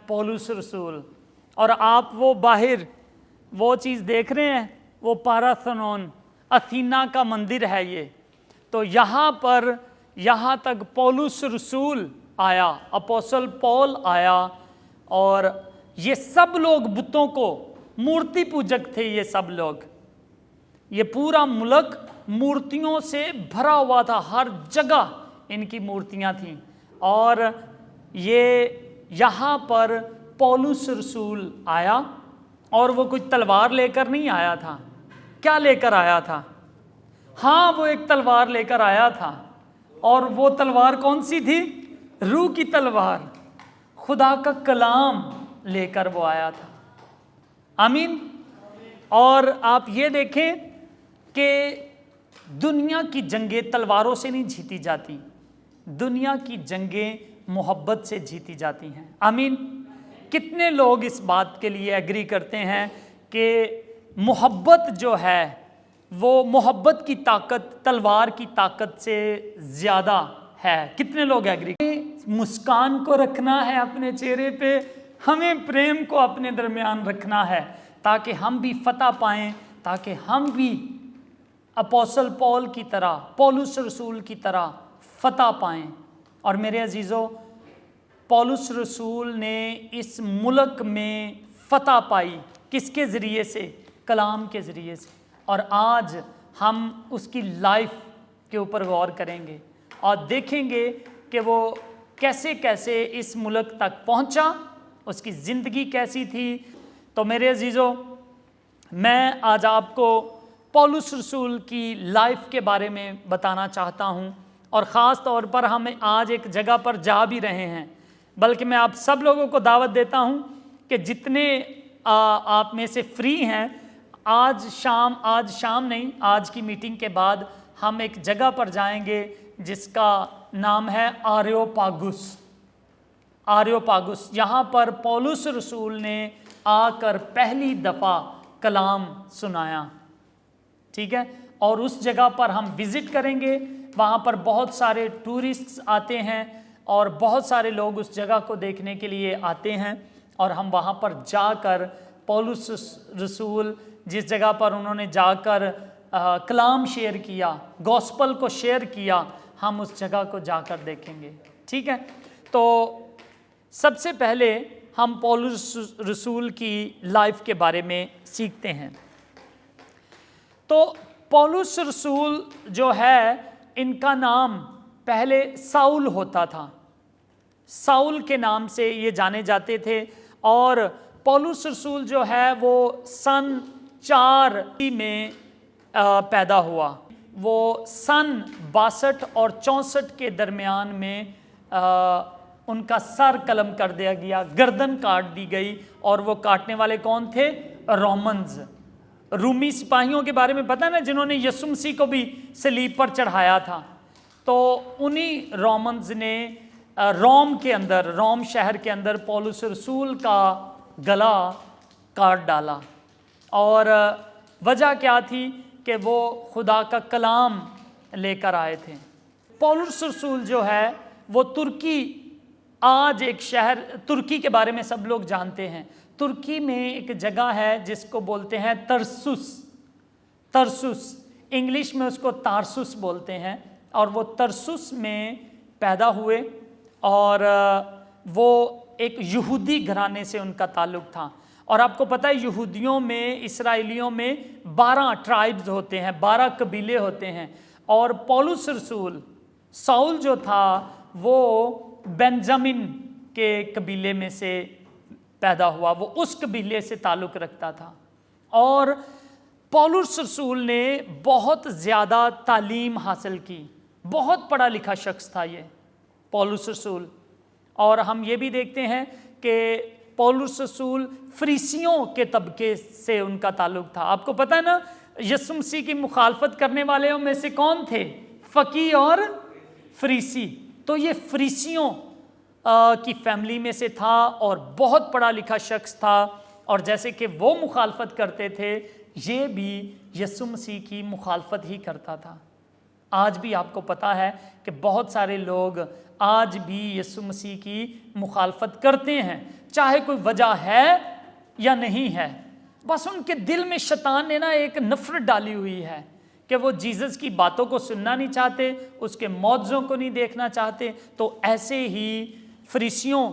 Police رسول، اور آپ وہ باہر وہ چیز دیکھ رہے ہیں، وہ پاراتھنون اتھینا کا مندر ہے یہ. تو یہاں تک پولس رسول آیا، اپوسل پول آیا، اور یہ سب لوگ بتوں کو، مورتی پوجک تھے یہ سب لوگ. یہ پورا ملک مورتیوں سے بھرا ہوا تھا، ہر جگہ ان کی مورتیاں تھیں. اور یہاں پر پولس رسول آیا، اور وہ کچھ تلوار لے کر نہیں آیا تھا. کیا لے کر آیا تھا؟ ہاں، وہ ایک تلوار لے کر آیا تھا، اور وہ تلوار کون سی تھی؟ روح کی تلوار، خدا کا کلام لے کر وہ آیا تھا. آمین. اور آپ یہ دیکھیں کہ دنیا کی جنگیں تلواروں سے نہیں جیتی جاتی، دنیا کی جنگیں محبت سے جیتی جاتی ہیں. آمین. کتنے لوگ اس بات کے لیے ایگری کرتے ہیں کہ محبت جو ہے وہ محبت کی طاقت تلوار کی طاقت سے زیادہ ہے؟ کتنے لوگ ایگری؟ مسکان کو رکھنا ہے اپنے چہرے پہ، ہمیں پریم کو اپنے درمیان رکھنا ہے تاکہ ہم بھی فتح پائیں، تاکہ ہم بھی اپوسل پول کی طرح، پولس رسول کی طرح فتح پائیں. اور میرے عزیزو، پولس رسول نے اس ملک میں فتح پائی کس کے ذریعے سے؟ کلام کے ذریعے سے. اور آج ہم اس کی لائف کے اوپر غور کریں گے اور دیکھیں گے کہ وہ کیسے کیسے اس ملک تک پہنچا، اس کی زندگی کیسی تھی. تو میرے عزیزو، میں آج آپ کو پولس رسول کی لائف کے بارے میں بتانا چاہتا ہوں، اور خاص طور پر ہم آج ایک جگہ پر جا بھی رہے ہیں. بلکہ میں آپ سب لوگوں کو دعوت دیتا ہوں کہ جتنے آپ میں سے فری ہیں، آج شام نہیں، آج کی میٹنگ کے بعد ہم ایک جگہ پر جائیں گے جس کا نام ہے آریوپاگس. یہاں پر پولس رسول نے آ کر پہلی دفعہ کلام سنایا. ٹھیک ہے. اور اس جگہ پر ہم وزٹ کریں گے. وہاں پر بہت سارے ٹورسٹس آتے ہیں اور بہت سارے لوگ اس جگہ کو دیکھنے کے لیے آتے ہیں، اور ہم وہاں پر جا کر پولس رسول جس جگہ پر انہوں نے جا کر کلام شیئر کیا، گوسپل کو شیئر کیا، ہم اس جگہ کو جا کر دیکھیں گے. ٹھیک ہے. تو سب سے پہلے ہم پولس رسول کی لائف کے بارے میں سیکھتے ہیں. تو پولس رسول جو ہے، ان کا نام پہلے ساؤل ہوتا تھا. ساؤل کے نام سے یہ جانے جاتے تھے. اور پولس رسول جو ہے وہ سن 4 میں پیدا ہوا. وہ سن 62 اور 64 کے درمیان میں ان کا سر قلم کر دیا گیا، گردن کاٹ دی گئی. اور وہ کاٹنے والے کون تھے؟ رومنز، رومی سپاہیوں کے بارے میں پتہ نا، جنہوں نے یسوع مسیح کو بھی صلیب پر چڑھایا تھا. تو انہی رومنز نے روم شہر کے اندر پولس رسول کا گلا کاٹ ڈالا. اور وجہ کیا تھی؟ کہ وہ خدا کا کلام لے کر آئے تھے. پولس رسول جو ہے وہ آج ایک شہر ترکی کے بارے میں سب لوگ جانتے ہیں. ترکی میں ایک جگہ ہے جس کو بولتے ہیں ترسوس، انگلش میں اس کو تارسوس بولتے ہیں. اور وہ ترسوس میں پیدا ہوئے، اور وہ ایک یہودی گھرانے سے ان کا تعلق تھا. اور آپ کو پتہ ہے یہودیوں میں، اسرائیلیوں میں 12 ٹرائبز ہوتے ہیں، 12 قبیلے ہوتے ہیں. اور پولس رسول، ساؤل جو تھا وہ بنجامن کے قبیلے میں سے پیدا ہوا، وہ اس قبیلے سے تعلق رکھتا تھا. اور پولس رسول نے بہت زیادہ تعلیم حاصل کی، بہت پڑھا لکھا شخص تھا یہ پولس رسول. اور ہم یہ بھی دیکھتے ہیں کہ پولس رسول فریسیوں کے طبقے سے ان کا تعلق تھا. آپ کو پتہ ہے نا، یسوع مسیح کی مخالفت کرنے والوں میں سے کون تھے؟ فقیہ اور فریسی. تو یہ فریسیوں کی فیملی میں سے تھا اور بہت پڑھا لکھا شخص تھا. اور جیسے کہ وہ مخالفت کرتے تھے، یہ بھی یسوع مسیح کی مخالفت ہی کرتا تھا. آج بھی آپ کو پتہ ہے کہ بہت سارے لوگ آج بھی یسوع مسیح کی مخالفت کرتے ہیں، چاہے کوئی وجہ ہے یا نہیں ہے، بس ان کے دل میں شیطان نے ایک نفرت ڈالی ہوئی ہے کہ وہ جیزس کی باتوں کو سننا نہیں چاہتے، اس کے معجزوں کو نہیں دیکھنا چاہتے۔ تو ایسے ہی فریسیوں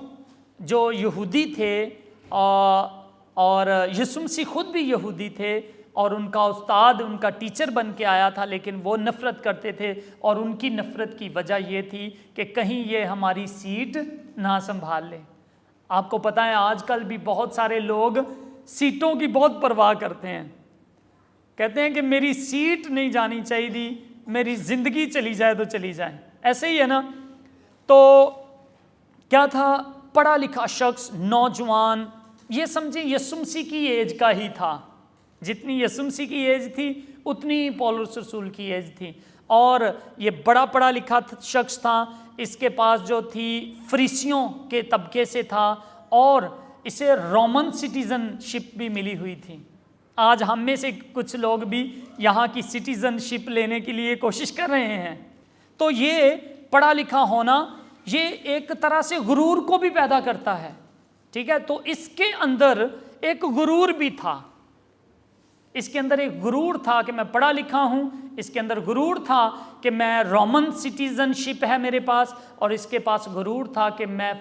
جو یہودی تھے اور یسوع مسیح خود بھی یہودی تھے اور ان کا استاد، ان کا ٹیچر بن کے آیا تھا، لیکن وہ نفرت کرتے تھے، اور ان کی نفرت کی وجہ یہ تھی کہ کہیں یہ ہماری سیٹ نہ سنبھال لے۔ آپ کو پتہ ہے آج کل بھی بہت سارے لوگ سیٹوں کی بہت پرواہ کرتے ہیں، کہتے ہیں کہ میری سیٹ نہیں جانی چاہیے، میری زندگی چلی جائے تو چلی جائے، ایسے ہی ہے نا۔ تو کیا تھا، پڑھا لکھا شخص، نوجوان، یہ سمجھیں یسوع مسیح کی ایج کا ہی تھا، جتنی یسوع مسیح کی ایج تھی اتنی پولس رسول کی ایج تھی، اور یہ بڑا پڑھا لکھا شخص تھا۔ اس کے پاس جو تھی فریسیوں کے طبقے سے تھا، اور اسے رومن سٹیزن شپ بھی ملی ہوئی تھی۔ آج ہم میں سے کچھ لوگ بھی یہاں کی سٹیزن شپ لینے کے لیے کوشش کر رہے ہیں۔ تو یہ پڑھا لکھا ہونا یہ ایک طرح سے غرور کو بھی پیدا کرتا ہے، ٹھیک ہے۔ تو اس کے اندر ایک غرور بھی تھا، اس کے اندر ایک غرور تھا کہ میں پڑھا لکھا ہوں، اس کے اندر غرور تھا کہ میں رومن سٹیزن شپ ہے میرے پاس، اور اس کے پاس غرور تھا کہ میں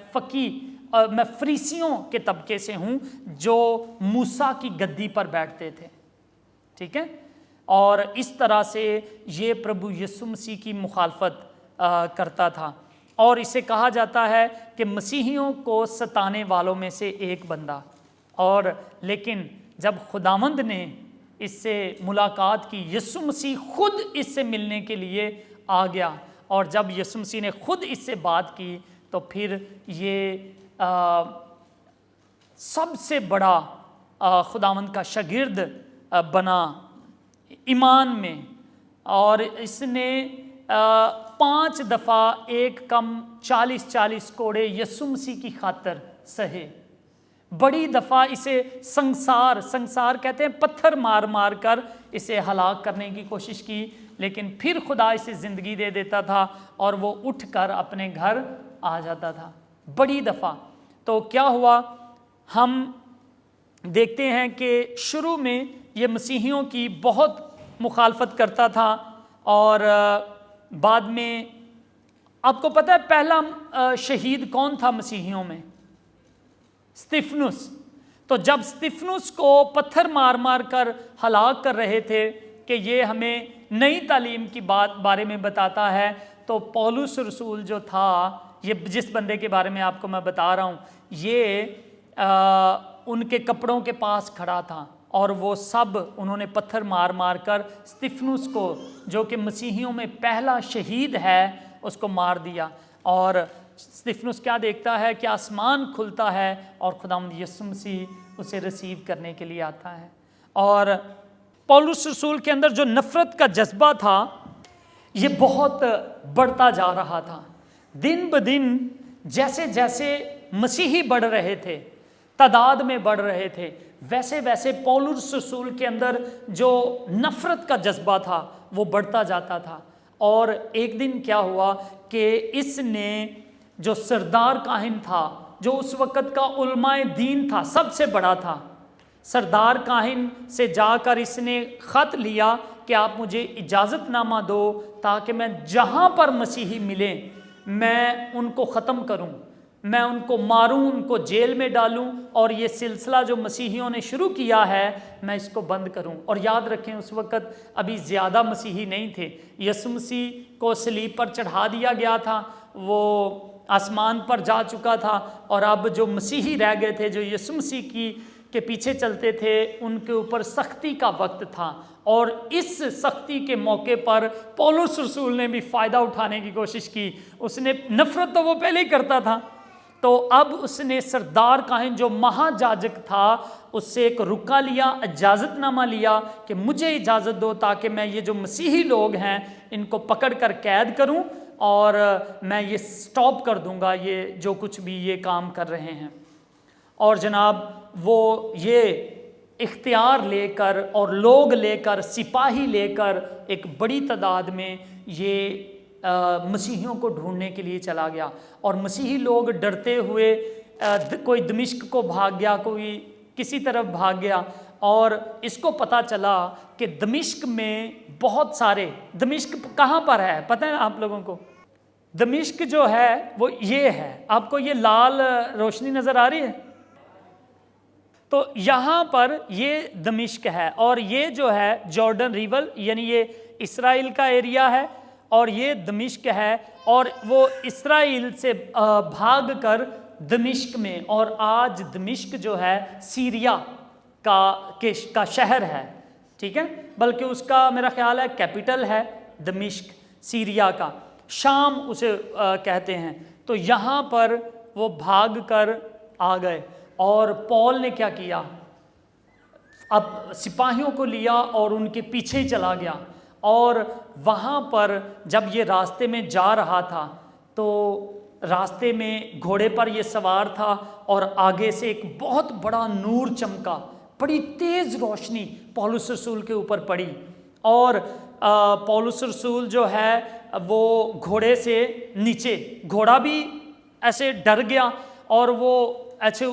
میں فریسیوں کے طبقے سے ہوں جو موسیٰ کی گدی پر بیٹھتے تھے، ٹھیک ہے۔ اور اس طرح سے یہ پربھو یسوع مسیح کی مخالفت کرتا تھا، اور اسے کہا جاتا ہے کہ مسیحیوں کو ستانے والوں میں سے ایک بندہ۔ اور لیکن جب خداوند نے اس سے ملاقات کی، یسوع مسیح خود اس سے ملنے کے لیے آ گیا، اور جب یسوع مسیح نے خود اس سے بات کی تو پھر یہ سب سے بڑا خداوند کا شاگرد بنا ایمان میں، اور اس نے 5 دفعہ ایک کم 40 کوڑے یسوع مسیح کی خاطر سہے۔ بڑی دفعہ اسے سنسار کہتے ہیں، پتھر مار مار کر اسے ہلاک کرنے کی کوشش کی، لیکن پھر خدا اسے زندگی دے دیتا تھا اور وہ اٹھ کر اپنے گھر آ جاتا تھا، بڑی دفعہ۔ تو کیا ہوا، ہم دیکھتے ہیں کہ شروع میں یہ مسیحیوں کی بہت مخالفت کرتا تھا، اور بعد میں آپ کو پتہ ہے پہلا شہید کون تھا مسیحیوں میں؟ استفنس۔ تو جب استفنس کو پتھر مار مار کر ہلاک کر رہے تھے کہ یہ ہمیں نئی تعلیم کی بارے میں بتاتا ہے، تو پولس رسول جو تھا، یہ جس بندے کے بارے میں آپ کو میں بتا رہا ہوں، یہ ان کے کپڑوں کے پاس کھڑا تھا، اور وہ سب انہوں نے پتھر مار مار کر استفنس کو، جو کہ مسیحیوں میں پہلا شہید ہے، اس کو مار دیا۔ اور استفنس کیا دیکھتا ہے کہ آسمان کھلتا ہے اور خداوند یسوع مسیح اسے ریسیو کرنے کے لیے آتا ہے۔ اور پولس رسول کے اندر جو نفرت کا جذبہ تھا یہ بہت بڑھتا جا رہا تھا، دن بدن جیسے جیسے مسیحی بڑھ رہے تھے، تعداد میں بڑھ رہے تھے، ویسے ویسے پولس رسول کے اندر جو نفرت کا جذبہ تھا وہ بڑھتا جاتا تھا۔ اور ایک دن کیا ہوا کہ اس نے جو سردار کاہن تھا، جو اس وقت کا علماء دین تھا، سب سے بڑا تھا، سردار کاہن سے جا کر اس نے خط لیا کہ آپ مجھے اجازت نامہ دو تاکہ میں جہاں پر مسیحی ملیں میں ان کو ختم کروں، میں ان کو ماروں، ان کو جیل میں ڈالوں، اور یہ سلسلہ جو مسیحیوں نے شروع کیا ہے میں اس کو بند کروں۔ اور یاد رکھیں اس وقت ابھی زیادہ مسیحی نہیں تھے، یسوع مسیح کو صلیب پر چڑھا دیا گیا تھا، وہ آسمان پر جا چکا تھا، اور اب جو مسیحی رہ گئے تھے، جو یسوع مسیح کے پیچھے چلتے تھے، ان کے اوپر سختی کا وقت تھا۔ اور اس سختی کے موقع پر پولس رسول نے بھی فائدہ اٹھانے کی کوشش کی۔ اس نے نفرت تو وہ پہلے ہی کرتا تھا، تو اب اس نے سردار کاہن جو مہا جاجک تھا اس سے ایک رکا لیا، اجازت نامہ لیا کہ مجھے اجازت دو تاکہ میں یہ جو مسیحی لوگ ہیں ان کو پکڑ کر قید کروں، اور میں یہ سٹاپ کر دوں گا یہ جو کچھ بھی یہ کام کر رہے ہیں۔ اور جناب وہ یہ اختیار لے کر اور لوگ لے کر، سپاہی لے کر ایک بڑی تعداد میں یہ مسیحیوں کو ڈھونڈنے کے لیے چلا گیا، اور مسیحی لوگ ڈرتے ہوئے کوئی دمشق کو بھاگ گیا، کوئی کسی طرف بھاگ گیا، اور اس کو پتہ چلا کہ دمشق میں بہت سارے، دمشق کہاں پر ہے پتہ ہے آپ لوگوں کو؟ دمشق جو ہے وہ یہ ہے، آپ کو یہ لال روشنی نظر آ رہی ہے؟ تو یہاں پر یہ دمشق ہے، اور یہ جو ہے جارڈن ریور، یعنی یہ اسرائیل کا ایریا ہے، اور یہ دمشق ہے، اور وہ اسرائیل سے بھاگ کر دمشق میں، اور آج دمشق جو ہے سیریا کا شہر ہے، ٹھیک ہے، بلکہ اس کا میرا خیال ہے کیپٹل ہے دمشق، سیریا کا، شام اسے کہتے ہیں۔ تو یہاں پر وہ بھاگ کر آ گئے، اور پول نے کیا کیا، اب سپاہیوں کو لیا اور ان کے پیچھے چلا گیا، اور وہاں پر جب یہ راستے میں جا رہا تھا تو راستے میں گھوڑے پر یہ سوار تھا، اور آگے سے ایک بہت بڑا نور چمکا، بڑی تیز روشنی پولس رسول کے اوپر پڑی، اور پولس رسول جو ہے وہ گھوڑے سے نیچے، گھوڑا بھی ایسے ڈر گیا اور وہ ایسے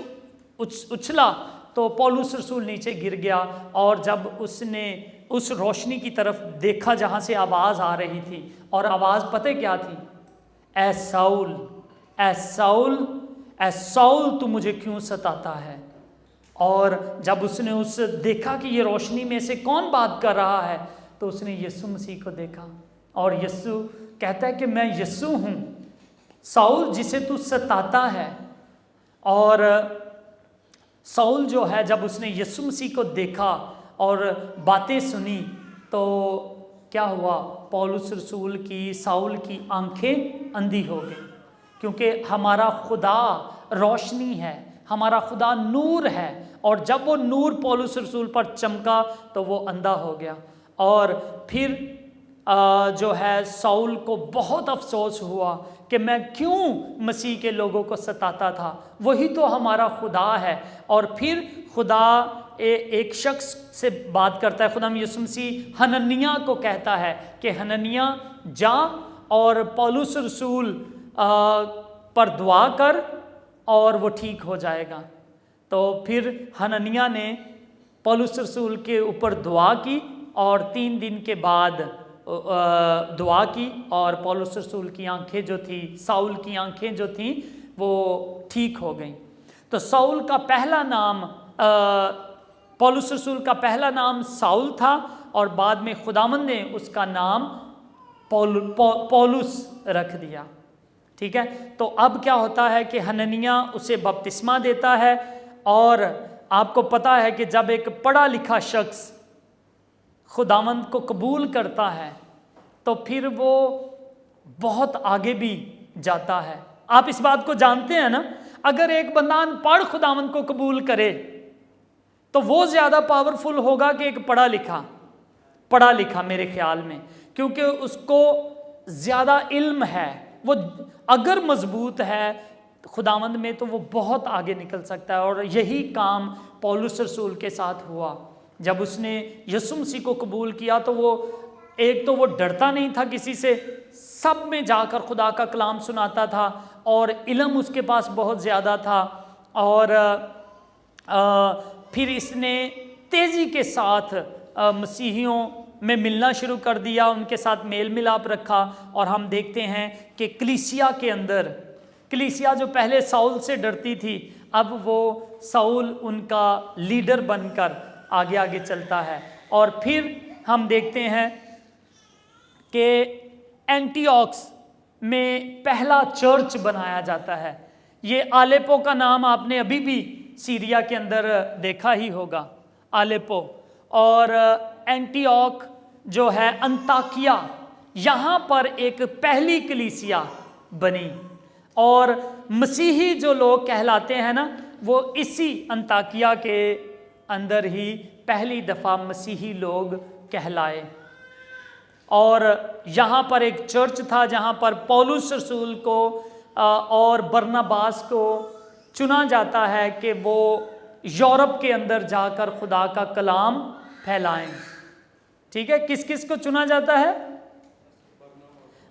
اچھلا، تو پولس رسول نیچے گر گیا، اور جب اس نے اس روشنی کی طرف دیکھا جہاں سے آواز آ رہی تھی، اور آواز پتہ کیا تھی؟ اے ساؤل، اے ساؤل، اے ساؤل تو مجھے کیوں ستاتا ہے؟ اور جب اس نے دیکھا کہ یہ روشنی میں سے کون بات کر رہا ہے، تو اس نے یسوع مسیح کو دیکھا، اور یسوع کہتا ہے کہ میں یسوع ہوں، ساؤل جسے تو ستاتا ہے۔ اور ساؤل جو ہے جب اس نے یسوع مسیح کو دیکھا اور باتیں سنی، تو کیا ہوا؟ پولس رسول کی، ساؤل کی آنکھیں اندھی ہو گئی، کیونکہ ہمارا خدا روشنی ہے، ہمارا خدا نور ہے، اور جب وہ نور پولس رسول پر چمکا تو وہ اندھا ہو گیا، اور پھر جو ہے ساؤل کو بہت افسوس ہوا کہ میں کیوں مسیح کے لوگوں کو ستاتا تھا، وہی تو ہمارا خدا ہے۔ اور پھر خدا ایک شخص سے بات کرتا ہے، خدا یسوع مسیح حننیہ کو کہتا ہے کہ حننیہ جا اور پولس رسول پر دعا کر اور وہ ٹھیک ہو جائے گا۔ تو پھر حننیہ نے پولس رسول کے اوپر دعا کی، اور 3 دن کے بعد دعا کی، اور پولس رسول کی آنکھیں جو تھی، ساؤل کی آنکھیں جو تھیں وہ ٹھیک ہو گئیں۔ تو ساؤل کا پہلا نام، پولس رسول کا پہلا نام ساؤل تھا، اور بعد میں خداوند نے اس کا نام پولس رکھ دیا، ٹھیک ہے۔ تو اب کیا ہوتا ہے کہ حننیہ اسے بپتسمہ دیتا ہے، اور آپ کو پتہ ہے کہ جب ایک پڑھا لکھا شخص خداوند کو قبول کرتا ہے تو پھر وہ بہت آگے بھی جاتا ہے۔ آپ اس بات کو جانتے ہیں نا، اگر ایک بندہ ان پڑھ خداوند کو قبول کرے تو وہ زیادہ پاورفل ہوگا کہ ایک پڑھا لکھا میرے خیال میں، کیونکہ اس کو زیادہ علم ہے، وہ اگر مضبوط ہے خداوند میں تو وہ بہت آگے نکل سکتا ہے۔ اور یہی کام پولس رسول کے ساتھ ہوا، جب اس نے یسوع مسیح کو قبول کیا تو وہ ایک تو وہ ڈرتا نہیں تھا کسی سے، سب میں جا کر خدا کا کلام سناتا تھا، اور علم اس کے پاس بہت زیادہ تھا، اور پھر اس نے تیزی کے ساتھ مسیحیوں میں ملنا شروع کر دیا، ان کے ساتھ میل ملاپ رکھا، اور ہم دیکھتے ہیں کہ کلیسیا کے اندر، کلیسیا جو پہلے ساؤل سے ڈرتی تھی، اب وہ ساؤل ان کا لیڈر بن کر آگے آگے چلتا ہے۔ اور پھر ہم دیکھتے ہیں کہ اینٹی اوکس میں پہلا چرچ بنایا جاتا ہے۔ یہ آلیپو کا نام آپ نے ابھی بھی سیریا کے اندر دیکھا ہی ہوگا، آلیپو، اور اینٹی اوک جو ہے انطاکیہ، یہاں پر ایک پہلی کلیسیا بنی، اور مسیحی جو لوگ کہلاتے ہیں نا، وہ اسی انطاکیہ کے اندر ہی پہلی دفعہ مسیحی لوگ کہلائے۔ اور یہاں پر ایک چرچ تھا جہاں پر پولس رسول کو اور برناباس کو چنا جاتا ہے کہ وہ یورپ کے اندر جا کر خدا کا کلام پھیلائیں، ٹھیک ہے۔ کس کس کو چنا جاتا ہے؟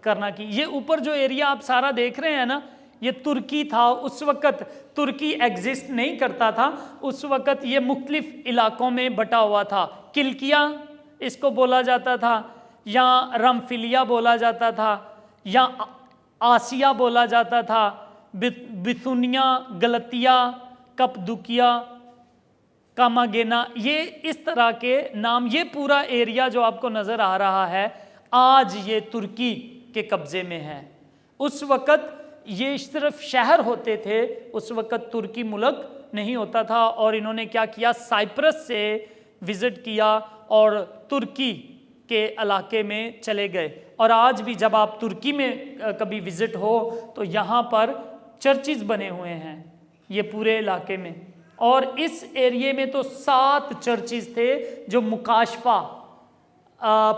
کرنا کی۔ یہ اوپر جو ایریا آپ سارا دیکھ رہے ہیں نا، یہ ترکی تھا۔ اس وقت ترکی ایگزسٹ نہیں کرتا تھا، اس وقت یہ مختلف علاقوں میں بٹا ہوا تھا۔ کلکیا اس کو بولا جاتا تھا، یا رمفیلیا بولا جاتا تھا، یا آسیا بولا جاتا تھا، بثونیا، گلتیا، کپدوکیا، کاماگینا، یہ اس طرح کے نام۔ یہ پورا ایریا جو آپ کو نظر آ رہا ہے آج یہ ترکی کے قبضے میں ہے۔ اس وقت یہ صرف شہر ہوتے تھے، اس وقت ترکی ملک نہیں ہوتا تھا، اور انہوں نے کیا کیا، سائپرس سے وزٹ کیا اور ترکی کے علاقے میں چلے گئے۔ اور آج بھی جب آپ ترکی میں کبھی وزٹ ہو تو یہاں پر چرچز بنے ہوئے ہیں یہ پورے علاقے میں، اور اس ایریے میں تو 7 چرچز تھے جو مکاشفہ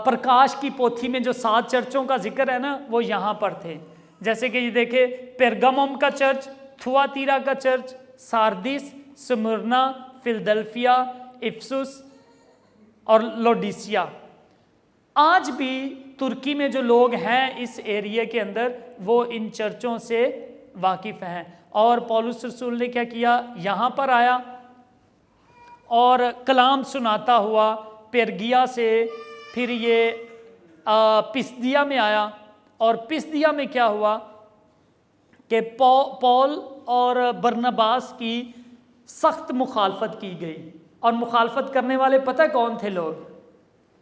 پرکاش کی پوتھی میں جو 7 چرچوں کا ذکر ہے نا وہ یہاں پر تھے۔ جیسے کہ یہ دیکھیں، پیرگاموم کا چرچ، تھواتیرا کا چرچ، ساردس، سمرنا، فلدلفیا، افسس اور لوڈیسیا۔ آج بھی ترکی میں جو لوگ ہیں اس ایریے کے اندر وہ ان چرچوں سے واقف ہیں۔ اور پولس رسول نے کیا کیا، یہاں پر آیا اور کلام سناتا ہوا پیرگیا سے، پھر یہ پسدیا میں آیا، اور پسدیا میں کیا ہوا کہ پول اور برنباس کی سخت مخالفت کی گئی۔ اور مخالفت کرنے والے پتہ کون تھے لوگ؟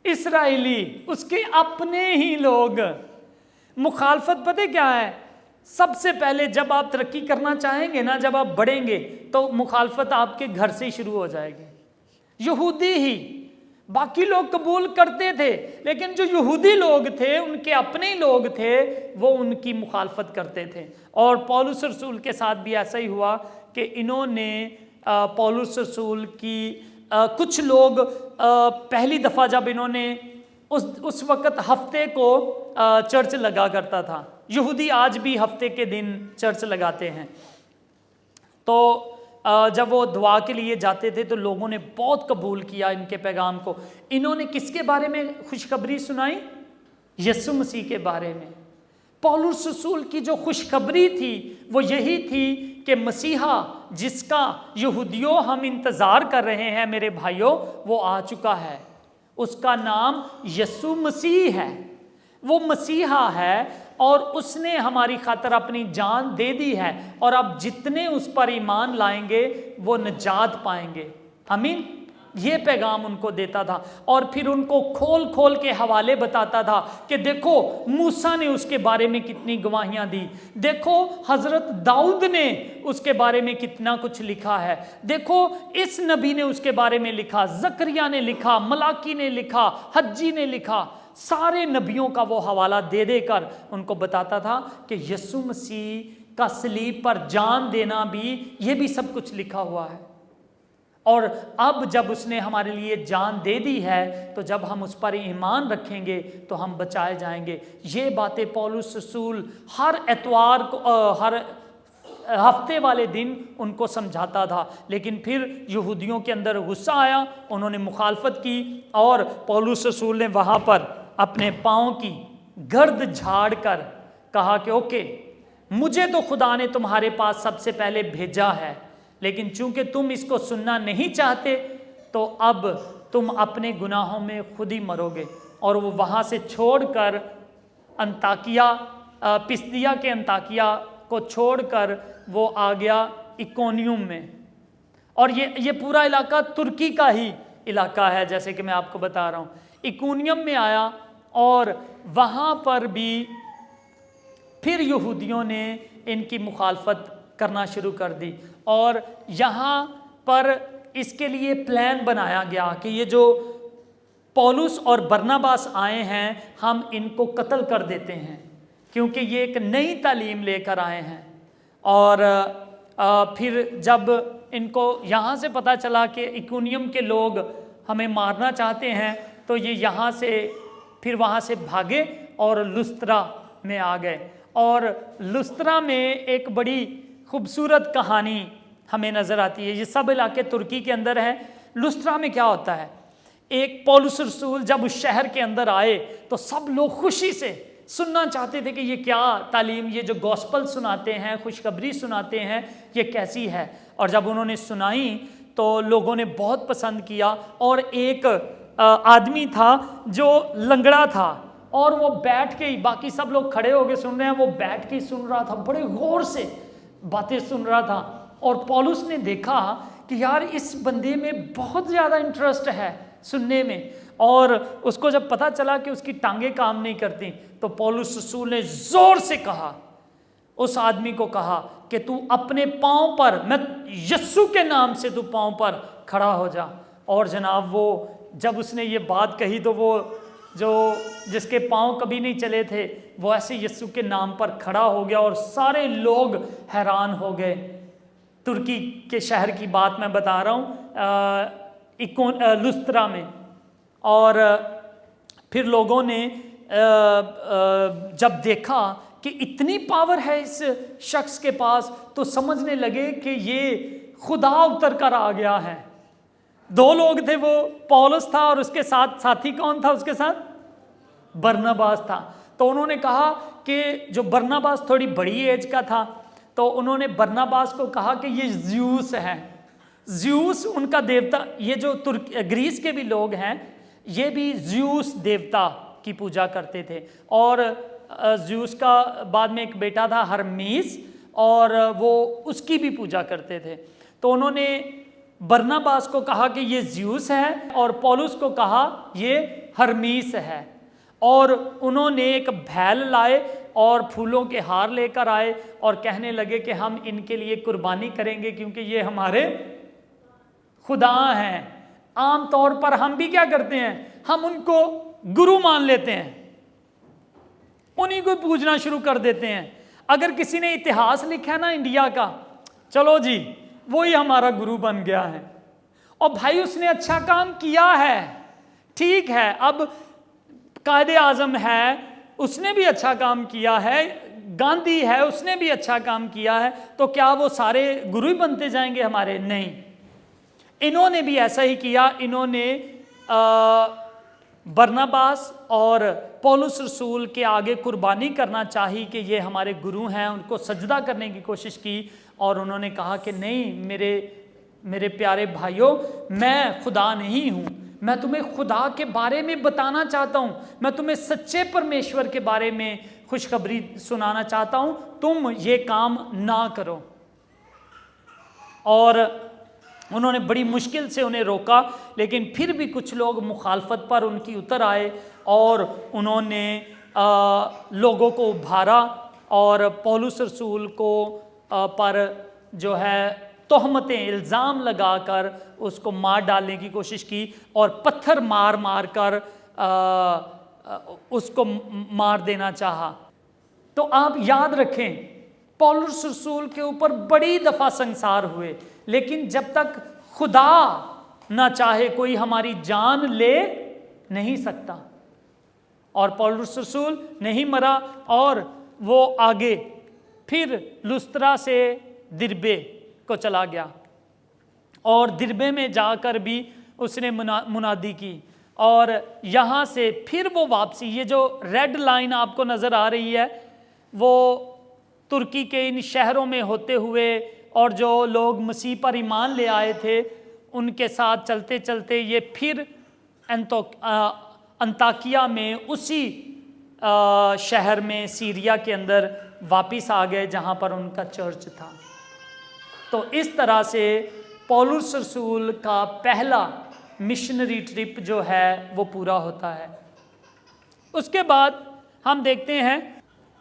اسرائیلی، اس کے اپنے ہی لوگ۔ مخالفت پتہ کیا ہے؟ سب سے پہلے جب آپ ترقی کرنا چاہیں گے نا، جب آپ بڑھیں گے تو مخالفت آپ کے گھر سے شروع ہو جائے گی۔ یہودی ہی، باقی لوگ قبول کرتے تھے لیکن جو یہودی لوگ تھے، ان کے اپنے لوگ تھے، وہ ان کی مخالفت کرتے تھے۔ اور پولس رسول کے ساتھ بھی ایسا ہی ہوا کہ انہوں نے پولس رسول کی کچھ لوگ پہلی دفعہ جب انہوں نے اس وقت ہفتے کو چرچ لگا کرتا تھا، یہودی آج بھی ہفتے کے دن چرچ لگاتے ہیں، تو جب وہ دعا کے لیے جاتے تھے تو لوگوں نے بہت قبول کیا ان کے پیغام کو۔ انہوں نے کس کے بارے میں خوشخبری سنائی؟ یسوع مسیح کے بارے میں۔ پولس رسول کی جو خوشخبری تھی وہ یہی تھی کہ مسیحا جس کا یہودیوں ہم انتظار کر رہے ہیں میرے بھائیوں، وہ آ چکا ہے۔ اس کا نام یسوع مسیح ہے، وہ مسیحا ہے، اور اس نے ہماری خاطر اپنی جان دے دی ہے، اور اب جتنے اس پر ایمان لائیں گے وہ نجات پائیں گے۔ آمین۔ یہ پیغام ان کو دیتا تھا، اور پھر ان کو کھول کھول کے حوالے بتاتا تھا کہ دیکھو موسیٰ نے اس کے بارے میں کتنی گواہیاں دی، دیکھو حضرت داؤد نے اس کے بارے میں کتنا کچھ لکھا ہے، دیکھو اس نبی نے اس کے بارے میں لکھا، زکریا نے لکھا، ملاکی نے لکھا، حجی نے لکھا۔ سارے نبیوں کا وہ حوالہ دے دے کر ان کو بتاتا تھا کہ یسوع مسیح کا صلیب پر جان دینا بھی، یہ بھی سب کچھ لکھا ہوا ہے، اور اب جب اس نے ہمارے لیے جان دے دی ہے تو جب ہم اس پر ایمان رکھیں گے تو ہم بچائے جائیں گے۔ یہ باتیں پولس رسول ہر اتوار کو، ہر ہفتے والے دن ان کو سمجھاتا تھا، لیکن پھر یہودیوں کے اندر غصہ آیا، انہوں نے مخالفت کی، اور پولس رسول نے وہاں پر اپنے پاؤں کی گرد جھاڑ کر کہا کہ اوکے، مجھے تو خدا نے تمہارے پاس سب سے پہلے بھیجا ہے، لیکن چونکہ تم اس کو سننا نہیں چاہتے تو اب تم اپنے گناہوں میں خود ہی مرو گے۔ اور وہ وہاں سے چھوڑ کر انطاکیہ، پسدیا کے انطاکیہ کو چھوڑ کر وہ آ گیا اکونیوم میں، اور یہ پورا علاقہ ترکی کا ہی علاقہ ہے، جیسے کہ میں آپ کو بتا رہا ہوں۔ اکونیوم میں آیا، اور وہاں پر بھی پھر یہودیوں نے ان کی مخالفت کرنا شروع کر دی، اور یہاں پر اس کے لیے پلان بنایا گیا کہ یہ جو پولس اور برناباس آئے ہیں ہم ان کو قتل کر دیتے ہیں، کیونکہ یہ ایک نئی تعلیم لے کر آئے ہیں۔ اور پھر جب ان کو یہاں سے پتہ چلا کہ اکونیم کے لوگ ہمیں مارنا چاہتے ہیں تو یہ یہاں سے پھر وہاں سے بھاگے اور لسترا میں آ گئے، اور لسترا میں ایک بڑی خوبصورت کہانی ہمیں نظر آتی ہے۔ یہ سب علاقے ترکی کے اندر ہے۔ لسترا میں کیا ہوتا ہے، ایک پولس رسول جب اس شہر کے اندر آئے تو سب لوگ خوشی سے سننا چاہتے تھے کہ یہ کیا تعلیم، یہ جو گوسپل سناتے ہیں، خوشخبری سناتے ہیں، یہ کیسی ہے۔ اور جب انہوں نے سنائی تو لوگوں نے بہت پسند کیا، اور ایک آدمی تھا جو لنگڑا تھا، اور وہ بیٹھ کے ہی، باقی سب لوگ کھڑے ہو کے سن رہے ہیں، وہ بیٹھ کے ہی سن رہا تھا، بڑے غور سے باتیں سن رہا تھا۔ اور پولس نے دیکھا کہ یار اس بندے میں بہت زیادہ انٹرسٹ ہے سننے میں، اور اس کو جب پتہ چلا کہ اس کی ٹانگیں کام نہیں کرتی تو پولس رسول نے زور سے کہا، اس آدمی کو کہا کہ تو اپنے پاؤں پر، میں یسوع کے نام سے تو پاؤں پر کھڑا ہو جا۔ اور جناب وہ جب اس نے یہ بات کہی تو وہ جو جس کے پاؤں کبھی نہیں چلے تھے وہ ایسے یسوع کے نام پر کھڑا ہو گیا، اور سارے لوگ حیران ہو گئے۔ ترکی کے شہر کی بات میں بتا رہا ہوں، لسترا میں۔ اور پھر لوگوں نے جب دیکھا کہ اتنی پاور ہے اس شخص کے پاس تو سمجھنے لگے کہ یہ خدا اتر کر آ گیا ہے۔ دو لوگ تھے، وہ پولس تھا اور اس کے ساتھ ساتھی کون تھا اس کے ساتھ؟ برناباس تھا۔ تو انہوں نے کہا کہ جو برناباس تھوڑی بڑی ایج کا تھا تو انہوں نے برناباس کو کہا کہ یہ زیوس ہے، زیوس ان کا دیوتا، یہ جو گریس کے بھی لوگ ہیں یہ بھی زیوس دیوتا کی پوجا کرتے تھے، اور زیوس کا بعد میں ایک بیٹا تھا ہرمیس، اور وہ اس کی بھی پوجا کرتے تھے۔ تو انہوں نے برناباس کو کہا کہ یہ زیوس ہے، اور پولس کو کہا یہ ہرمیس ہے، اور انہوں نے ایک بھیل لائے اور پھولوں کے ہار لے کر آئے اور کہنے لگے کہ ہم ان کے لیے قربانی کریں گے کیونکہ یہ ہمارے خدا ہیں۔ عام طور پر ہم بھی کیا کرتے ہیں، ہم ان کو گرو مان لیتے ہیں، انہیں کو پوجنا شروع کر دیتے ہیں۔ اگر کسی نے اتہاس لکھا نا انڈیا کا، چلو جی وہی ہمارا گرو بن گیا ہے۔ اور بھائی اس نے اچھا کام کیا ہے، ٹھیک ہے، اب قائد اعظم ہے اس نے بھی اچھا کام کیا ہے، گاندھی ہے اس نے بھی اچھا کام کیا ہے، تو کیا وہ سارے گرو ہی بنتے جائیں گے ہمارے؟ نہیں، انہوں نے بھی ایسا ہی کیا۔ انہوں نے برناباس اور پولس رسول کے آگے قربانی کرنا چاہی کہ یہ ہمارے گرو ہیں، ان کو سجدہ کرنے کی کوشش کی، اور انہوں نے کہا کہ نہیں میرے پیارے بھائیوں، میں خدا نہیں ہوں، میں تمہیں خدا کے بارے میں بتانا چاہتا ہوں، میں تمہیں سچے پرمیشور کے بارے میں خوشخبری سنانا چاہتا ہوں، تم یہ کام نہ کرو۔ اور انہوں نے بڑی مشکل سے انہیں روکا، لیکن پھر بھی کچھ لوگ مخالفت پر ان کی اتر آئے، اور انہوں نے لوگوں کو ابھارا اور پولس رسول کو پر جو ہے تہمتیں، الزام لگا کر اس کو مار ڈالنے کی کوشش کی، اور پتھر مار مار کر اس کو مار دینا چاہا۔ تو آپ یاد رکھیں پولس رسول کے اوپر بڑی دفعہ سنسار ہوئے، لیکن جب تک خدا نہ چاہے کوئی ہماری جان لے نہیں سکتا۔ اور پولس رسول نہیں مرا، اور وہ آگے پھر لسترا سے دربے کو چلا گیا، اور دربے میں جا کر بھی اس نے منادی کی، اور یہاں سے پھر وہ واپسی، یہ جو ریڈ لائن آپ کو نظر آ رہی ہے وہ ترکی کے ان شہروں میں ہوتے ہوئے، اور جو لوگ مسیح پر ایمان لے آئے تھے ان کے ساتھ چلتے چلتے یہ پھر انطاکیہ میں اسی شہر میں سیریا کے اندر واپس آ گئے جہاں پر ان کا چرچ تھا۔ تو اس طرح سے پولس رسول کا پہلا مشنری ٹرپ جو ہے وہ پورا ہوتا ہے۔ اس کے بعد ہم دیکھتے ہیں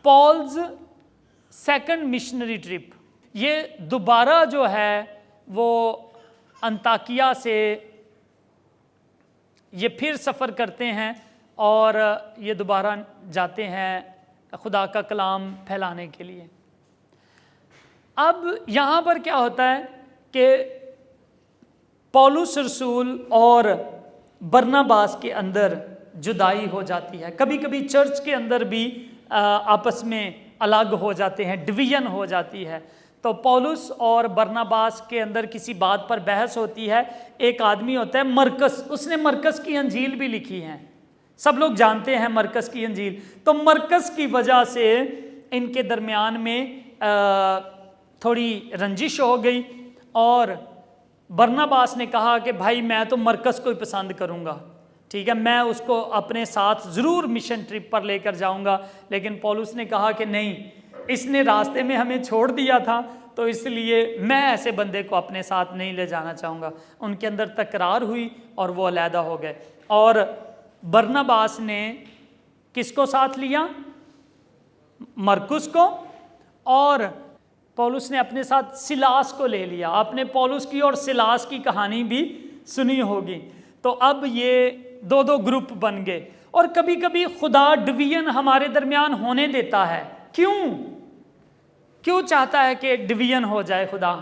پالز سیکنڈ مشنری ٹرپ، یہ دوبارہ جو ہے وہ انطاکیہ سے یہ پھر سفر کرتے ہیں، اور یہ دوبارہ جاتے ہیں خدا کا کلام پھیلانے کے لیے۔ اب یہاں پر کیا ہوتا ہے کہ پولس رسول اور برناباس کے اندر جدائی ہو جاتی ہے، کبھی کبھی چرچ کے اندر بھی آپس میں الگ ہو جاتے ہیں، ڈویژن ہو جاتی ہے۔ تو پولس اور برناباس کے اندر کسی بات پر بحث ہوتی ہے۔ ایک آدمی ہوتا ہے مرکس، اس نے مرکس کی انجیل بھی لکھی ہے، سب لوگ جانتے ہیں مرکز کی انجیل. تو مرکز کی وجہ سے ان کے درمیان میں تھوڑی رنجش ہو گئی اور برناباس نے کہا کہ بھائی میں تو مرکز کو ہی پسند کروں گا, ٹھیک ہے, میں اس کو اپنے ساتھ ضرور مشن ٹرپ پر لے کر جاؤں گا. لیکن پولس نے کہا کہ نہیں, اس نے راستے میں ہمیں چھوڑ دیا تھا تو اس لیے میں ایسے بندے کو اپنے ساتھ نہیں لے جانا چاہوں گا. ان کے اندر تکرار ہوئی اور وہ علیحدہ ہو گئے. اور برناباس نے کس کو ساتھ لیا؟ مرکز کو. اور پولس نے اپنے ساتھ سلاس کو لے لیا. آپ نے پولس کی اور سلاس کی کہانی بھی سنی ہوگی. تو اب یہ دو دو گروپ بن گئے. اور کبھی کبھی خدا ڈویژن ہمارے درمیان ہونے دیتا ہے. کیوں چاہتا ہے کہ ڈویژن ہو جائے خدا؟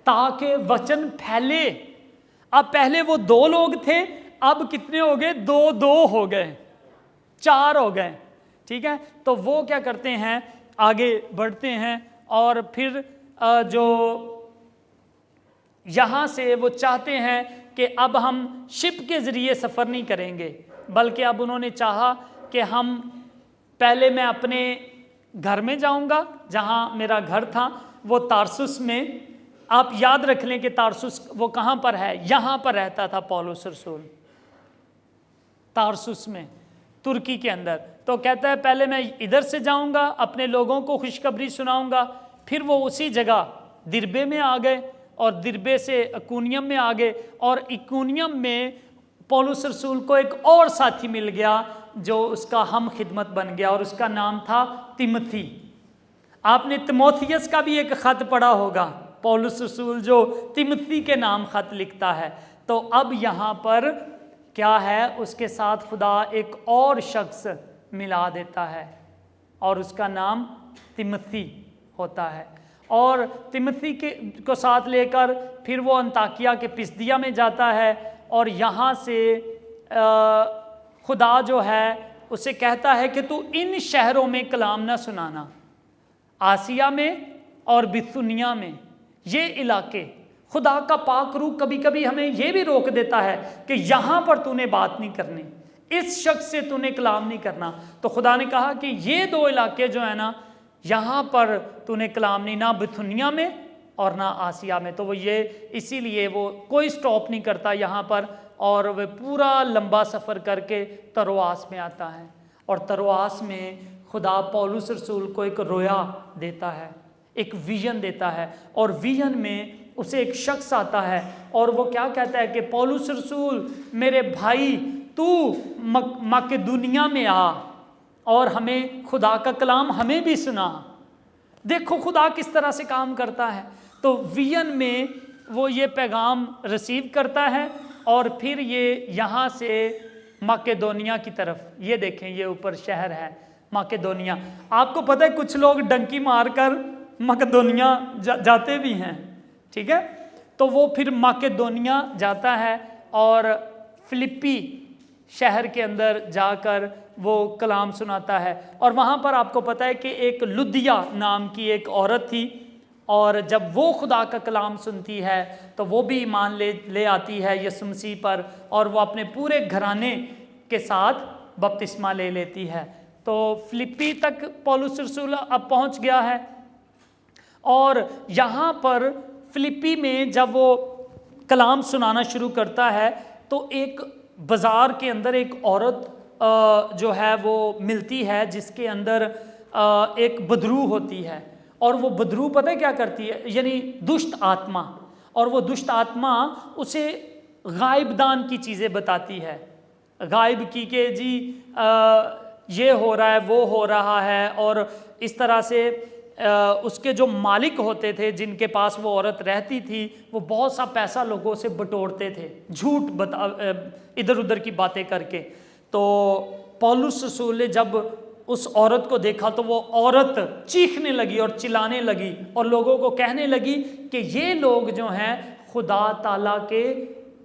تاکہ وچن پھیلے. اب پہلے وہ 2 لوگ تھے, اب کتنے ہو گئے؟ 2 ہو گئے, 4 ہو گئے, ٹھیک ہے. تو وہ کیا کرتے ہیں, آگے بڑھتے ہیں اور پھر جو یہاں سے وہ چاہتے ہیں کہ اب ہم شپ کے ذریعے سفر نہیں کریں گے, بلکہ اب انہوں نے چاہا کہ ہم پہلے میں اپنے گھر میں جاؤں گا. جہاں میرا گھر تھا وہ تارسوس میں. آپ یاد رکھ لیں کہ تارسوس وہ کہاں پر ہے؟ یہاں پر رہتا تھا پولس رسول, تارسوس میں, ترکی کے اندر. تو کہتا ہے پہلے میں ادھر سے جاؤں گا, اپنے لوگوں کو خوشخبری سناؤں گا. پھر وہ اسی جگہ دربے میں آ گئے اور دربے سے اکونیم میں آ گئے. اور اکونیم میں پولس رسول کو ایک اور ساتھی مل گیا جو اس کا ہم خدمت بن گیا, اور اس کا نام تھا تیموتھی. آپ نے تیموتھیوس کا بھی ایک خط پڑھا ہوگا, پولس رسول جو تیموتھی کے نام خط لکھتا ہے. تو اب یہاں پر کیا ہے, اس کے ساتھ خدا ایک اور شخص ملا دیتا ہے اور اس کا نام تیموتھی ہوتا ہے. اور تیموتھی کو ساتھ لے کر پھر وہ انطاکیہ کے پسدیا میں جاتا ہے, اور یہاں سے خدا جو ہے اسے کہتا ہے کہ تو ان شہروں میں کلام نہ سنانا, آسیہ میں اور بثنیا میں, یہ علاقے. خدا کا پاک روح کبھی کبھی ہمیں یہ بھی روک دیتا ہے کہ یہاں پر تو نے بات نہیں کرنی, اس شخص سے تو نے کلام نہیں کرنا. تو خدا نے کہا کہ یہ 2 علاقے جو ہیں نا, یہاں پر تو نے کلام نہیں, نہ بثنیا میں اور نہ آسیہ میں. تو وہ یہ اسی لیے وہ کوئی سٹاپ نہیں کرتا یہاں پر, اور وہ پورا لمبا سفر کر کے ترواس میں آتا ہے. اور ترواس میں خدا پولس رسول کو ایک رویا دیتا ہے, ایک ویژن دیتا ہے, اور ویژن میں اسے ایک شخص آتا ہے اور وہ کیا کہتا ہے کہ پولس رسول میرے بھائی تو مقدونیہ میں آ اور ہمیں خدا کا کلام ہمیں بھی سنا. دیکھو خدا کس طرح سے کام کرتا ہے. تو ویژن میں وہ یہ پیغام ریسیو کرتا ہے, اور پھر یہ یہاں سے مقدونیہ کی طرف, یہ دیکھیں یہ اوپر شہر ہے مقدونیہ. آپ کو پتہ ہے کچھ لوگ ڈنکی مار کر مقدونیہ جاتے بھی ہیں, ٹھیک ہے. تو وہ پھر مقدونیہ جاتا ہے اور فلپی شہر کے اندر جا کر وہ کلام سناتا ہے. اور وہاں پر آپ کو پتہ ہے کہ ایک لدیا نام کی ایک عورت تھی, اور جب وہ خدا کا کلام سنتی ہے تو وہ بھی ایمان لے آتی ہے یسوع مسیح پر, اور وہ اپنے پورے گھرانے کے ساتھ بپتسمہ لے لیتی ہے. تو فلپی تک پولس رسول اب پہنچ گیا ہے, اور یہاں پر فلپی میں جب وہ کلام سنانا شروع کرتا ہے تو ایک بازار کے اندر ایک عورت جو ہے وہ ملتی ہے جس کے اندر ایک بدرو ہوتی ہے. اور وہ بدرو پتہ ہے کیا کرتی ہے, یعنی دشت آتما, اور وہ دشت آتما اسے غائب دان کی چیزیں بتاتی ہے, غائب کی کہ جی یہ ہو رہا ہے وہ ہو رہا ہے. اور اس طرح سے اس کے جو مالک ہوتے تھے جن کے پاس وہ عورت رہتی تھی وہ بہت سا پیسہ لوگوں سے بٹورتے تھے, جھوٹ ادھر ادھر کی باتیں کر کے. تو پولس رسول نے جب اس عورت کو دیکھا تو وہ عورت چیخنے لگی اور چلانے لگی اور لوگوں کو کہنے لگی کہ یہ لوگ جو ہیں خدا تعالیٰ کے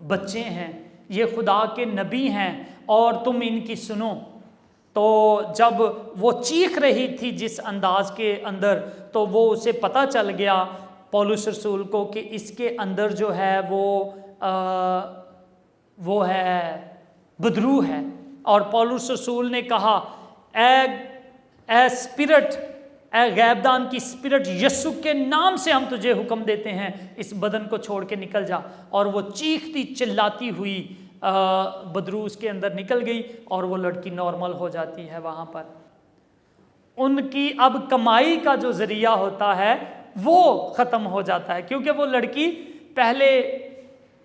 بچے ہیں, یہ خدا کے نبی ہیں اور تم ان کی سنو. تو جب وہ چیخ رہی تھی جس انداز کے اندر, تو وہ اسے پتہ چل گیا پولس رسول کو کہ اس کے اندر جو ہے وہ ہے بدرو ہے۔ اور پولس رسول نے کہا اے اسپرٹ، اے غیب دان کی اسپرٹ، یسوع کے نام سے ہم تجھے حکم دیتے ہیں اس بدن کو چھوڑ کے نکل جا۔ اور وہ چیختی چلاتی ہوئی بدرو اس کے اندر نکل گئی اور وہ لڑکی نارمل ہو جاتی ہے۔ وہاں پر ان کی اب کمائی کا جو ذریعہ ہوتا ہے وہ ختم ہو جاتا ہے، کیونکہ وہ لڑکی پہلے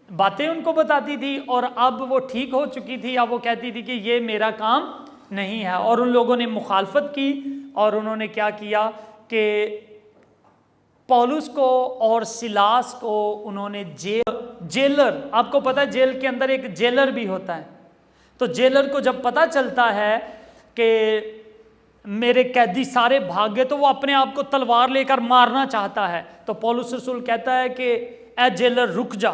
باتیں ان کو بتاتی تھی اور اب وہ ٹھیک ہو چکی تھی، اب وہ کہتی تھی کہ یہ میرا کام نہیں ہے۔ اور ان لوگوں نے مخالفت کی اور انہوں نے کیا کیا کہ پولس کو اور سلاس کو انہوں نے جیلر، آپ کو پتہ ہے جیل کے اندر ایک جیلر بھی ہوتا ہے، تو جیلر کو جب پتہ چلتا ہے کہ میرے قیدی سارے بھاگ گئے تو وہ اپنے آپ کو تلوار لے کر مارنا چاہتا ہے، تو پولس رسول کہتا ہے کہ اے جیلر رک جا،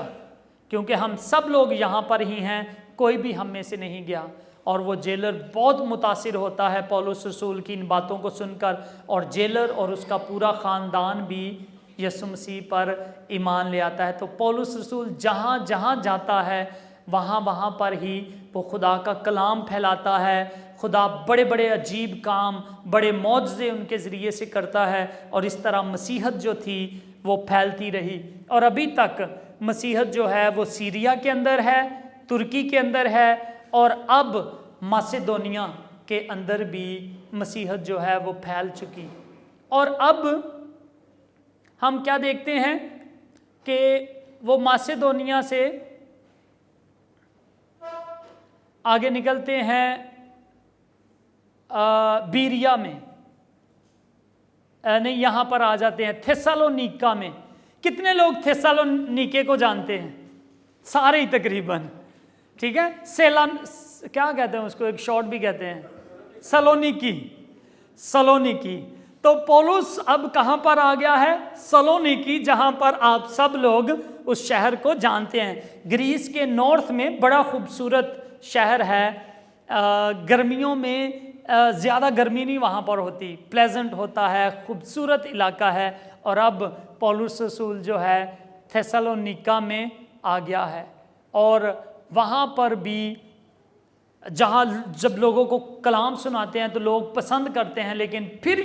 کیونکہ ہم سب لوگ یہاں پر ہی ہیں، کوئی بھی ہم میں سے نہیں گیا۔ اور وہ جیلر بہت متاثر ہوتا ہے پولس رسول کی ان باتوں کو سن کر، اور جیلر اور اس کا پورا خاندان بھی یسوع مسیح پر ایمان لے آتا ہے۔ تو پولس رسول جہاں جہاں جاتا ہے وہاں وہاں پر ہی وہ خدا کا کلام پھیلاتا ہے، خدا بڑے بڑے عجیب کام، بڑے معجزے ان کے ذریعے سے کرتا ہے، اور اس طرح مسیحت جو تھی وہ پھیلتی رہی۔ اور ابھی تک مسیحت جو ہے وہ سیریا کے اندر ہے، ترکی کے اندر ہے، اور اب ماسیدونیا کے اندر بھی مسیحت جو ہے وہ پھیل چکی۔ اور اب ہم کیا دیکھتے ہیں کہ وہ ماسیدونیا سے آگے نکلتے ہیں بیریا میں، نہیں یہاں پر آ جاتے ہیں تھیسالونیکا میں۔ کتنے لوگ تھیسالونیکے کو جانتے ہیں؟ سارے ہی تقریباً، ٹھیک ہے۔ کیا کہتے ہیں اس کو، ایک شارٹ بھی کہتے ہیں، سلونیکی۔ تو پولس اب کہاں پر آ گیا ہے؟ سلونیکی، جہاں پر آپ سب لوگ اس شہر کو جانتے ہیں۔ گریس کے نارتھ میں بڑا خوبصورت شہر ہے، گرمیوں میں زیادہ گرمی نہیں وہاں پر ہوتی، پلیزنٹ ہوتا ہے، خوبصورت علاقہ ہے۔ اور اب پولس رسول جو ہے تھیسالونیکا میں آ گیا ہے، اور وہاں پر بھی جہاں جب لوگوں کو کلام سناتے ہیں تو لوگ پسند کرتے ہیں، لیکن پھر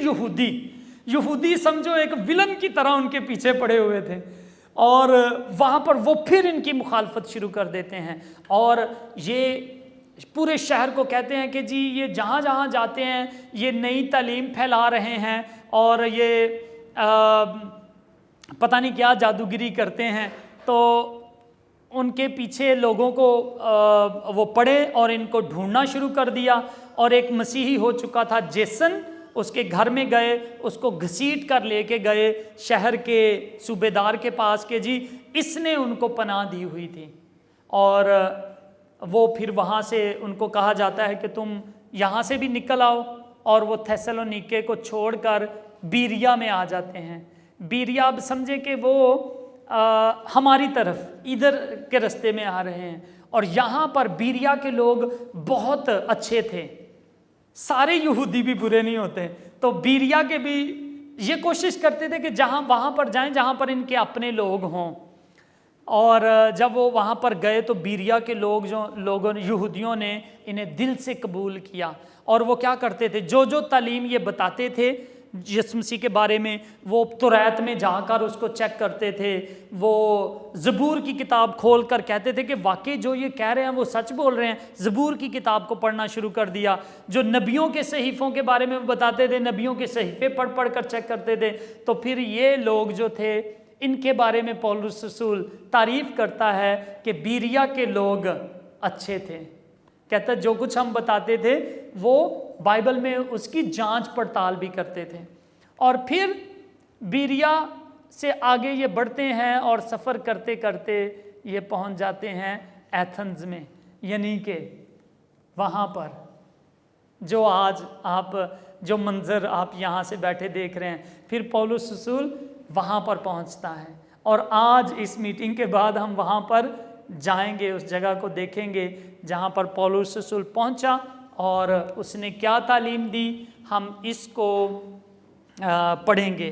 یہودی سمجھو ایک ولن کی طرح ان کے پیچھے پڑے ہوئے تھے، اور وہاں پر وہ پھر ان کی مخالفت شروع کر دیتے ہیں، اور یہ پورے شہر کو کہتے ہیں کہ جی یہ جہاں جہاں جاتے ہیں یہ نئی تعلیم پھیلا رہے ہیں، اور یہ پتہ نہیں کیا جادوگری کرتے ہیں۔ تو ان کے پیچھے لوگوں کو وہ پڑے اور ان کو ڈھونڈنا شروع کر دیا، اور ایک مسیحی ہو چکا تھا جیسن، اس کے گھر میں گئے، اس کو گھسیٹ کر لے کے گئے شہر کے صوبے دار کے پاس کہ جی اس نے ان کو پناہ دی ہوئی تھی، اور وہ پھر وہاں سے ان کو کہا جاتا ہے کہ تم یہاں سے بھی نکل آؤ، اور وہ تھیسالونیکے کو چھوڑ کر بیریا میں آ جاتے ہیں۔ بیریا اب سمجھے کہ وہ ہماری طرف ادھر کے رستے میں آ رہے ہیں، اور یہاں پر بیریا کے لوگ بہت اچھے تھے، سارے یہودی بھی برے نہیں ہوتے، تو بیریا کے بھی یہ کوشش کرتے تھے کہ جہاں وہاں پر جائیں جہاں پر ان کے اپنے لوگ ہوں۔ اور جب وہ وہاں پر گئے تو بیریا کے یہودیوں نے انہیں دل سے قبول کیا، اور وہ کیا کرتے تھے، جو تعلیم یہ بتاتے تھے یسوع مسیح کے بارے میں، وہ توریت میں جا کر اس کو چیک کرتے تھے، وہ زبور کی کتاب کھول کر کہتے تھے کہ واقعی جو یہ کہہ رہے ہیں وہ سچ بول رہے ہیں۔ زبور کی کتاب کو پڑھنا شروع کر دیا، جو نبیوں کے صحیفوں کے بارے میں بتاتے تھے نبیوں کے صحیفے پڑھ کر چیک کرتے تھے۔ تو پھر یہ لوگ جو تھے ان کے بارے میں پولس رسول تعریف کرتا ہے کہ بیریا کے لوگ اچھے تھے، کہتا ہے جو کچھ ہم بتاتے تھے وہ بائبل میں اس کی جانچ پڑتال بھی کرتے تھے۔ اور پھر بیریا سے آگے یہ بڑھتے ہیں اور سفر کرتے کرتے یہ پہنچ جاتے ہیں ایتھنز میں، یعنی کہ وہاں پر جو آج آپ جو منظر آپ یہاں سے بیٹھے دیکھ رہے ہیں، پھر پولس رسول وہاں پر پہنچتا ہے، اور آج اس میٹنگ کے بعد ہم وہاں پر جائیں گے، اس جگہ کو دیکھیں گے جہاں پر پولس رسول پہنچا اور اس نے کیا تعلیم دی۔ ہم اس کو پڑھیں گے،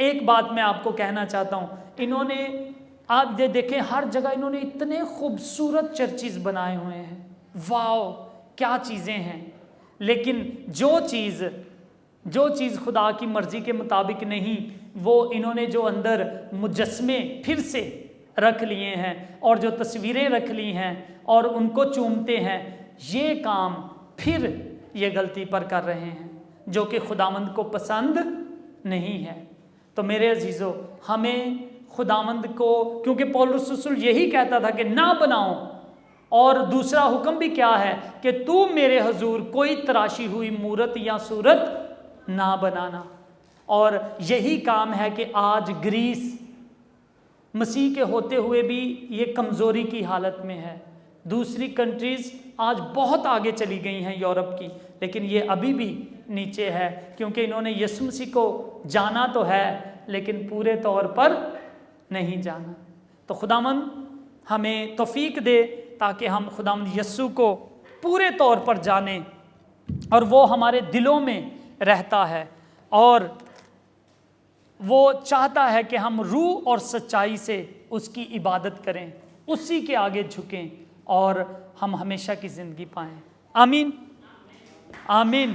ایک بات میں آپ کو کہنا چاہتا ہوں، انہوں نے آپ دیکھیں ہر جگہ انہوں نے اتنے خوبصورت چرچز بنائے ہوئے ہیں، واو کیا چیزیں ہیں، لیکن جو چیز خدا کی مرضی کے مطابق نہیں، وہ انہوں نے جو اندر مجسمے پھر سے رکھ لیے ہیں اور جو تصویریں رکھ لی ہیں اور ان کو چومتے ہیں، یہ کام پھر یہ غلطی پر کر رہے ہیں جو کہ خداوند کو پسند نہیں ہے۔ تو میرے عزیزو، ہمیں خداوند کو، کیونکہ پولس رسول یہی کہتا تھا کہ نہ بناؤ، اور دوسرا حکم بھی کیا ہے کہ تو میرے حضور کوئی تراشی ہوئی مورت یا صورت نہ بنانا۔ اور یہی کام ہے کہ آج گریس مسیح کے ہوتے ہوئے بھی یہ کمزوری کی حالت میں ہے۔ دوسری کنٹریز آج بہت آگے چلی گئی ہیں یورپ کی، لیکن یہ ابھی بھی نیچے ہے، کیونکہ انہوں نے یسوع مسیح کو جانا تو ہے لیکن پورے طور پر نہیں جانا۔ تو خداوند ہمیں توفیق دے تاکہ ہم خداوند یسوع کو پورے طور پر جانیں، اور وہ ہمارے دلوں میں رہتا ہے، اور وہ چاہتا ہے کہ ہم روح اور سچائی سے اس کی عبادت کریں، اسی کے آگے جھکیں، اور ہم ہمیشہ کی زندگی پائیں۔ آمین آمین۔